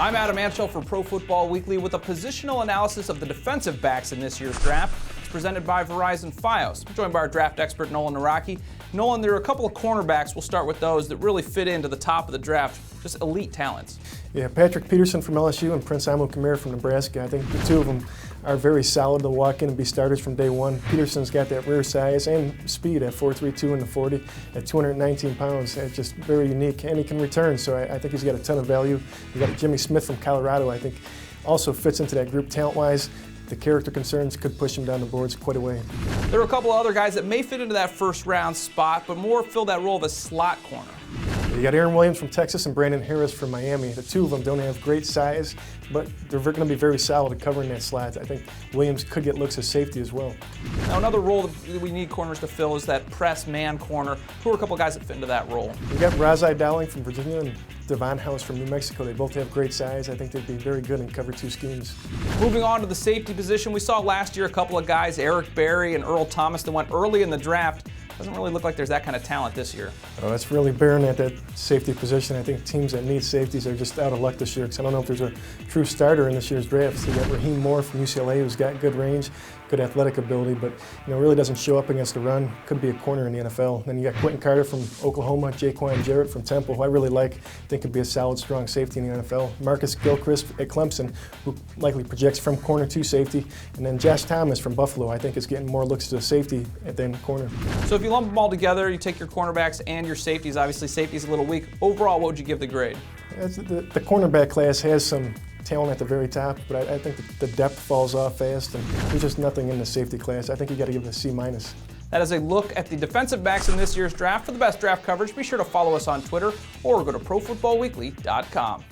I'm Adam Anschel for Pro Football Weekly with a positional analysis of the defensive backs in this year's draft. It's presented by Verizon Fios. I'm joined by our draft expert, Nolan Naraki. Nolan, there are a couple of cornerbacks. We'll start with those that really fit into the top of the draft, just elite talents. Yeah, Patrick Peterson from LSU and Prince Amukamara from Nebraska. I think the two of them are very solid to walk in and be starters from day one. Peterson's got that rare size and speed at 4.32 in the 40 at 219 pounds. It's just very unique, and he can return, so I think he's got a ton of value. You got Jimmy Smith from Colorado, I think also fits into that group talent-wise. The character concerns could push him down the boards quite a way. There are a couple of other guys that may fit into that first-round spot, but more fill that role of a slot corner. You got Aaron Williams from Texas and Brandon Harris from Miami. The two of them don't have great size, but they're going to be very solid at covering that slot. I think Williams could get looks as safety as well. Now, another role that we need corners to fill is that press man corner. Who are a couple of guys that fit into that role? You got ras-i from Virginia and Devon House from New Mexico. They both have great size. I think they'd be very good in cover two schemes. Moving on to the safety position, we saw last year a couple of guys, Eric Berry and Earl Thomas, that went early in the draft. Doesn't really look like there's that kind of talent this year. Oh, it's really barren at that safety position. I think teams that need safeties are just out of luck this year, because I don't know if there's a true starter in this year's draft. So you got Raheem Moore from UCLA, who's got good range, good athletic ability, but really doesn't show up against the run. Could be a corner in the NFL. Then you got Quentin Carter from Oklahoma, Jaquan Jarrett from Temple, who I really like. I think could be a solid, strong safety in the NFL. Marcus Gilchrist at Clemson, who likely projects from corner to safety. And then Josh Thomas from Buffalo, I think is getting more looks to safety than corner. So if you lump them all together, you take your cornerbacks and your safeties. Obviously, safety's a little weak. Overall, what would you give the grade? The cornerback class has some talent at the very top, but I think the depth falls off fast, and there's just nothing in the safety class. I think you got to give it a C-. That is a look at the defensive backs in this year's draft. For the best draft coverage, be sure to follow us on Twitter or go to ProFootballWeekly.com.